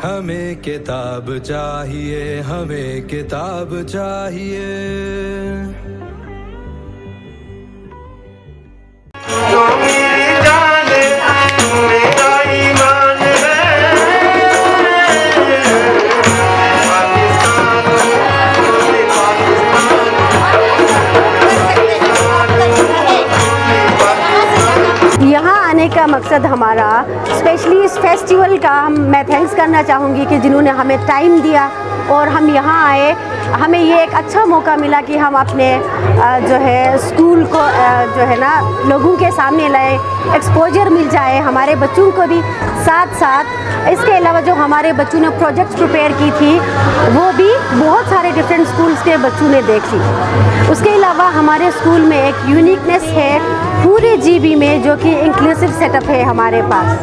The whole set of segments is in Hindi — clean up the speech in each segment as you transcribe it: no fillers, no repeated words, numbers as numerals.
हमें किताब चाहिए, हमें किताब चाहिए। तो मेरी जान मेरा ईमान है, पाकिस्तान यहाँ आने का मकसद हमारा स्पेशली इस फेस्टिवल का मैं थैंक्स करना चाहूँगी कि जिन्होंने हमें टाइम दिया और हम यहाँ आए। हमें ये एक अच्छा मौका मिला कि हम अपने जो है स्कूल को जो है ना लोगों के सामने लाए, एक्सपोजर मिल जाए हमारे बच्चों को भी। साथ साथ इसके अलावा जो हमारे बच्चों ने प्रोजेक्ट्स प्रिपेयर की थी वो भी बहुत सारे डिफरेंट स्कूल्स के बच्चों ने देखी। उसके अलावा हमारे स्कूल में एक यूनिकनेस है पूरे जीबी में, जो कि इंक्लूसिव सेटअप है हमारे पास।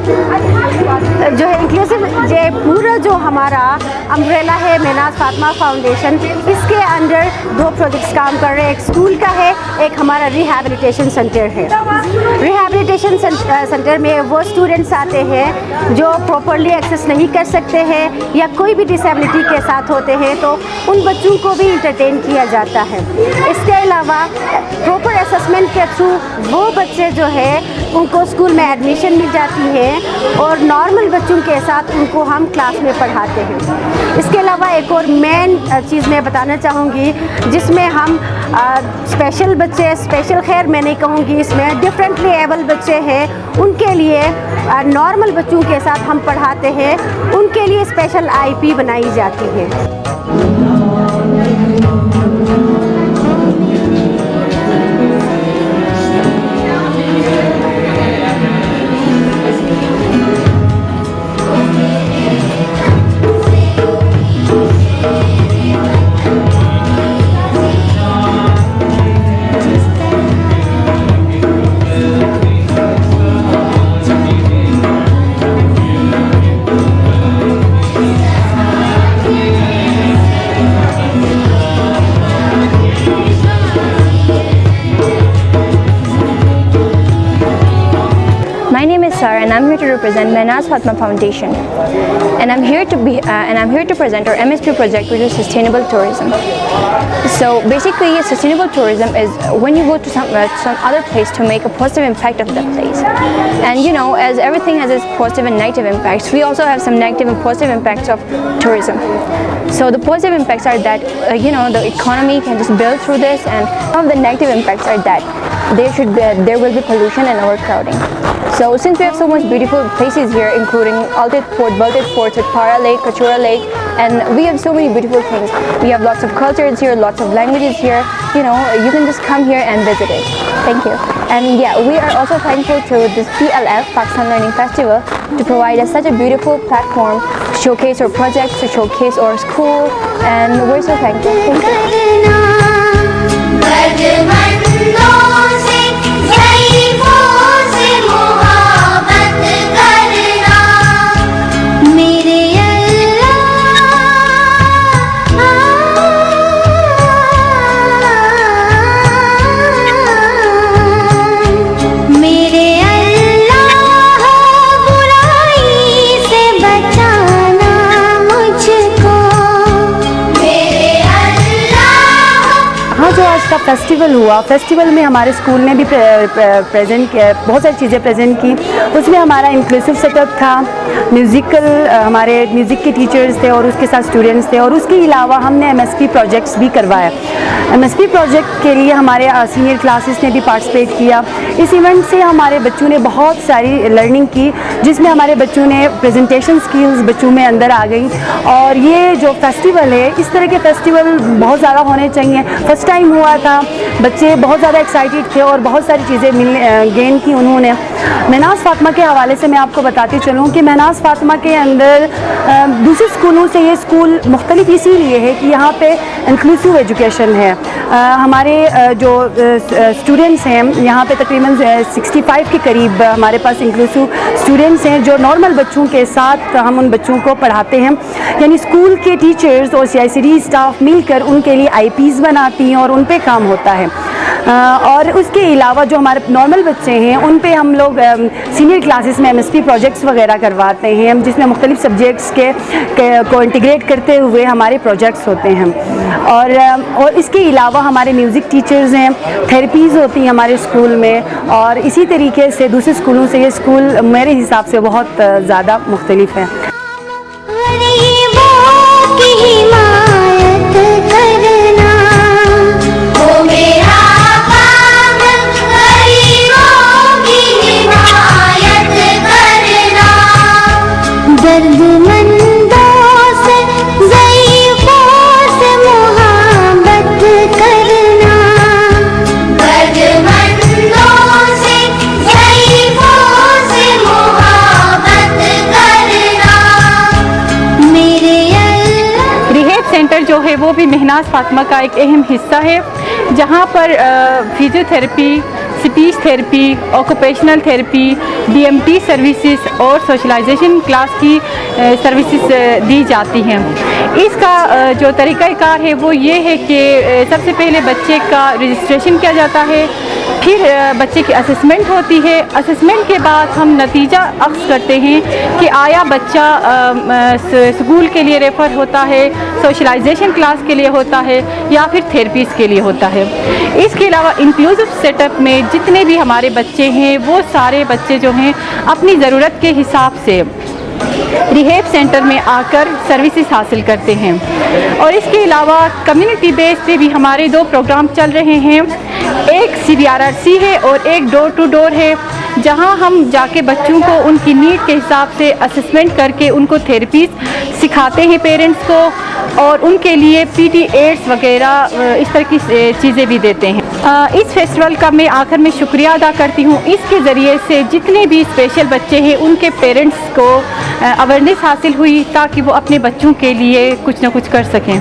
जो है इंक्लूसिव पूरा जो हमारा अम्ब्रेला है मेनाज फातिमा फाउंडेशन, इसके अंडर 2 प्रोजेक्ट्स काम कर रहे हैं। एक स्कूल का है, एक हमारा रिहैबिलिटेशन सेंटर है। रिहैबिलिटेशन सेंटर में वो स्टूडेंट्स आते हैं जो प्रॉपरली एक्सेस नहीं कर सकते हैं या कोई भी डिसेबिलिटी के साथ होते हैं, तो उन बच्चों को भी इंटरटेन किया जाता है। इसके अलावा प्रॉपर असेसमेंट के थ्रू वो बच्चे जो है उनको स्कूल में एडमिशन मिल जाती है और नॉर्मल बच्चों के साथ उनको हम क्लास में पढ़ाते हैं। इसके अलावा एक और मेन चीज़ मैं बताना चाहूँगी जिसमें हम स्पेशल बच्चे, स्पेशल खैर मैं नहीं कहूँगी, इसमें डिफरेंटली एबल बच्चे हैं उनके लिए नॉर्मल बच्चों के साथ हम पढ़ाते हैं, उनके लिए स्पेशल आईपी बनाई जाती है। My name is Sarah and I'm here to represent Mehnaz Fatima Foundation, and I'm here to present our MSP project, which is sustainable tourism. So basically, sustainable tourism is when you go to some other place to make a positive impact of that place. And you know, as everything has its positive and negative impacts, we also have some negative and positive impacts of tourism. So the positive impacts are that you know, the economy can just build through this, and some of the negative impacts are that there will be pollution and overcrowding. So since we have so much beautiful places here, including Altit Fort, Baltit Fort, Satpara Lake, Kachura Lake, and we have so many beautiful things. We have lots of cultures here, lots of languages here. You know, you can just come here and visit it. Thank you. And yeah, we are also thankful to this PLF, Pakistan Learning Festival, to provide us such a beautiful platform to showcase our projects, to showcase our school, and we're so thankful. Thank you. जो आज का फेस्टिवल हुआ, फेस्टिवल में हमारे स्कूल ने भी प्रेजेंट किया, बहुत सारी चीज़ें प्रेजेंट की। उसमें हमारा इंक्लूसिव सेटअप था, म्यूज़िकल हमारे म्यूज़िक के टीचर्स थे और उसके साथ स्टूडेंट्स थे, और उसके अलावा हमने एमएसपी प्रोजेक्ट्स भी करवाया। एमएसपी प्रोजेक्ट के लिए हमारे सीनियर क्लासेस ने भी पार्टिसिपेट किया। इस इवेंट से हमारे बच्चों ने बहुत सारी लर्निंग की, जिसमें हमारे बच्चों ने प्रेजेंटेशन स्किल्स बच्चों में अंदर आ गई। और ये जो फेस्टिवल है, इस तरह के फेस्टिवल बहुत ज़्यादा होने चाहिए। फर्स्ट टाइम हुआ था, बच्चे बहुत ज़्यादा एक्साइटेड थे और बहुत सारी चीज़ें गेन की उन्होंने। मेहनाज फातिमा के हवाले से मैं आपको बताती चलूँ कि मेहनाज फातिमा के अंदर दूसरे स्कूलों से ये स्कूल मुख्तलिफ इसीलिए है कि यहाँ पे इंक्लूसिव एजुकेशन है। हमारे जो स्टूडेंट्स हैं यहाँ पे तकरीबन 65 के करीब हमारे पास इंक्लूसिव स्टूडेंट्स हैं, जो नॉर्मल बच्चों के साथ हम उन बच्चों को पढ़ाते हैं। यानी स्कूल के टीचर्स और CICD स्टाफ मिलकर उनके लिए IPs बनाती हैं और उन पे काम होता है। और उसके अलावा जो हमारे नॉर्मल बच्चे हैं उन पे हम लोग सीनियर क्लासेस में MSP प्रोजेक्ट्स वगैरह करवाते हैं हम, जिसमें मुख्तलिफ सब्जेक्ट्स को इंटीग्रेट करते हुए हमारे प्रोजेक्ट्स होते हैं। और इसके अलावा हमारे म्यूज़िक टीचर्स हैं, थेरेपीज़ होती हैं हमारे स्कूल में, और इसी तरीके से दूसरे स्कूलों से ये स्कूल मेरे हिसाब से बहुत ज़्यादा मुख्तलिफ है। जो है वो भी महनाज फातिमा का एक अहम हिस्सा है, जहाँ पर physiotherapy, speech therapy, occupational therapy, DMT services और सोशलाइजेशन क्लास की सर्विसेज दी जाती हैं। इसका जो तरीक़ाकार है वो ये है कि सबसे पहले बच्चे का रजिस्ट्रेशन किया जाता है, फिर बच्चे की असेसमेंट होती है। असेसमेंट के बाद हम नतीजा अक्स करते हैं कि आया बच्चा स्कूल के लिए रेफ़र होता है, सोशलाइजेशन क्लास के लिए होता है या फिर थेरेपीज़ के लिए होता है। इसके अलावा इंक्लूसिव सेटअप में जितने भी हमारे बच्चे हैं वो सारे बच्चे जो हैं अपनी ज़रूरत के हिसाब से रिहेब सेंटर में आकर सर्विसेज हासिल करते हैं। और इसके अलावा कम्युनिटी बेस पे भी हमारे 2 प्रोग्राम चल रहे हैं, एक CBRRC है और एक डोर टू डोर है, जहां हम जाके बच्चों को उनकी नीड के हिसाब से असेसमेंट करके उनको थेरेपीज़ सिखाते हैं पेरेंट्स को, और उनके लिए PT एड्स वगैरह इस तरह की चीज़ें भी देते हैं। इस फेस्टिवल का मैं आखिर में शुक्रिया अदा करती हूँ। इसके ज़रिए से जितने भी स्पेशल बच्चे हैं उनके पेरेंट्स को अवेयरनेस हासिल हुई, ताकि वो अपने बच्चों के लिए कुछ ना कुछ कर सकें।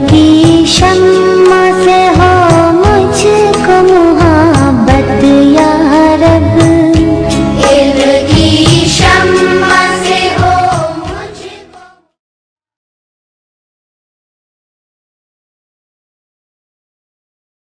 की